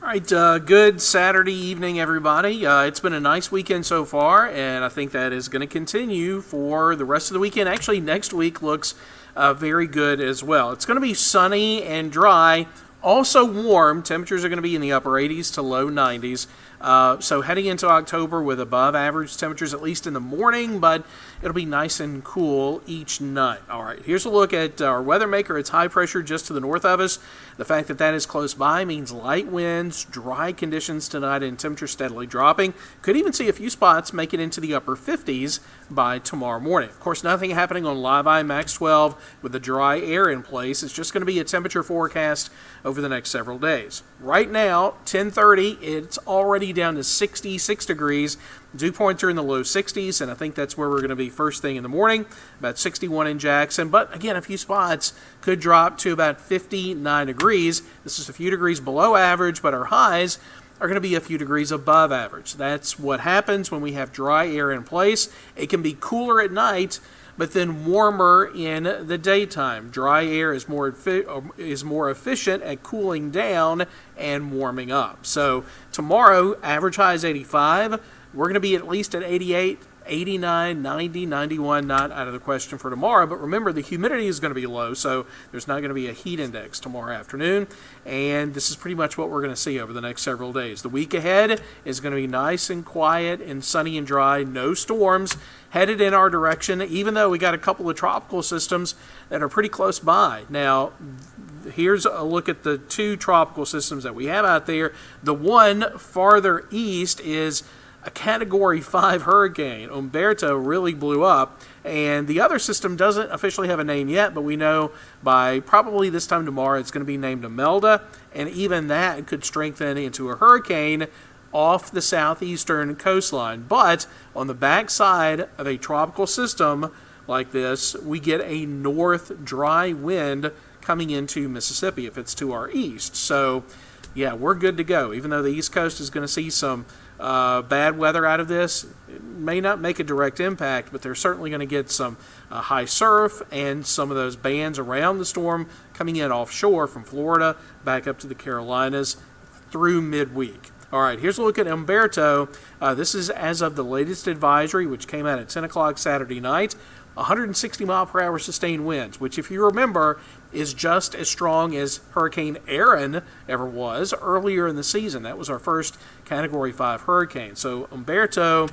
All right, good Saturday evening, everybody. It's been a nice weekend so far, and I think that is going to continue for the rest of the weekend. Actually, next week looks very good as well. It's going to be sunny and dry, also warm. Temperatures are going to be in the upper 80s to low 90s. So heading into October with above average temperatures, at least in the morning, but it'll be nice and cool each night. All right, here's a look at our weather maker. It's high pressure just to the north of us. The fact that that is close by means light winds, dry conditions tonight, and temperature steadily dropping. Could even see a few spots make it into the upper 50s by tomorrow morning. Of course, nothing happening on Live Eye Max 12 with the dry air in place. It's just going to be a temperature forecast over the next several days. Right now, 10:30, it's already down to 66 degrees. Dew points are in the low 60s, and I think that's where we're going to be first thing in the morning, about 61 in Jackson. But again, a few spots could drop to about 59 degrees. This is a few degrees below average, but our highs are going to be a few degrees above average. That's what happens when we have dry air in place. It can be cooler at night, but then warmer in the daytime. Dry air is more efficient at cooling down and warming up. So tomorrow, average high is 85. We're going to be at least at 88, 89, 90, 91, not out of the question for tomorrow. But remember, the humidity is going to be low, so there's not going to be a heat index tomorrow afternoon. And this is pretty much what we're going to see over the next several days. The week ahead is going to be nice and quiet and sunny and dry. No storms headed in our direction, even though we got a couple of tropical systems that are pretty close by. Now, here's a look at the two tropical systems that we have out there. The one farther east is a Category 5 hurricane. Umberto really blew up, and the other system doesn't officially have a name yet, but we know by probably this time tomorrow it's going to be named Imelda, and even that could strengthen into a hurricane off the southeastern coastline. But on the backside of a tropical system like this, we get a north dry wind coming into Mississippi if it's to our east. So, yeah, we're good to go. Even though the East Coast is going to see some bad weather out of this, it may not make a direct impact, but they're certainly going to get some high surf and some of those bands around the storm coming in offshore from Florida back up to the Carolinas through midweek. All right, here's a look at Umberto. This is as of the latest advisory, which came out at 10 o'clock Saturday night. 160 mile per hour sustained winds, which, if you remember, is just as strong as Hurricane Aaron ever was earlier in the season. That was our first Category 5 hurricane. So Umberto,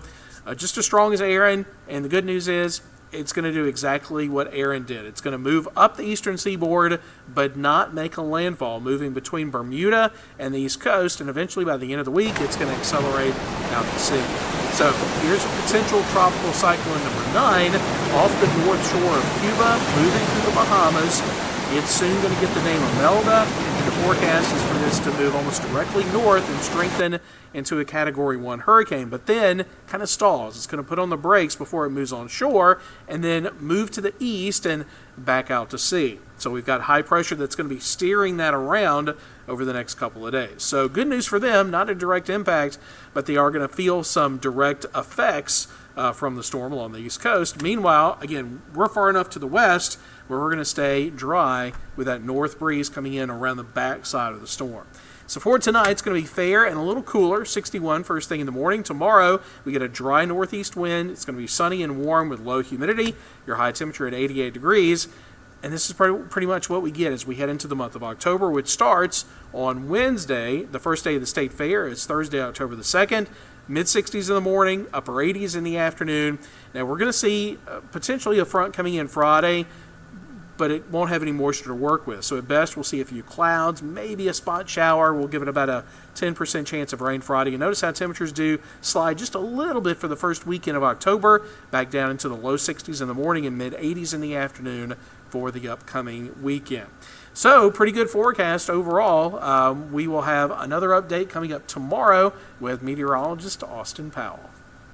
just as strong as Aaron, and the good news is it's going to do exactly what Aaron did. It's going to move up the eastern seaboard, but not make a landfall, moving between Bermuda and the East Coast, and eventually by the end of the week, it's going to accelerate out to sea. So here's a potential tropical cyclone number 9 off the north shore of Cuba, moving through the Bahamas. It's soon going to get the name Imelda, and the forecast is for this to move almost directly north and strengthen into a Category 1 hurricane, but then kind of stalls. It's going to put on the brakes before it moves on shore and then move to the east and back out to sea. So we've got high pressure that's going to be steering that around over the next couple of days. So good news for them, not a direct impact, but they are going to feel some direct effects from the storm along the East Coast. Meanwhile, again, we're far enough to the west where we're going to stay dry with that north breeze coming in around the backside of the storm. So for tonight, it's going to be fair and a little cooler, 61 first thing in the morning. Tomorrow, we get a dry northeast wind. It's going to be sunny and warm with low humidity. Your high temperature at 88 degrees. And this is pretty much what we get as we head into the month of October, which starts on Wednesday, the first day of the State Fair. It's Thursday, October the 2nd. Mid-60s in the morning, upper 80s in the afternoon. Now, we're going to see potentially a front coming in Friday, but it won't have any moisture to work with. So at best, we'll see a few clouds, maybe a spot shower. We'll give it about a 10% chance of rain Friday. And notice how temperatures do slide just a little bit for the first weekend of October, back down into the low 60s in the morning and mid-80s in the afternoon for the upcoming weekend. So pretty good forecast overall. We will have another update coming up tomorrow with meteorologist Austin Powell.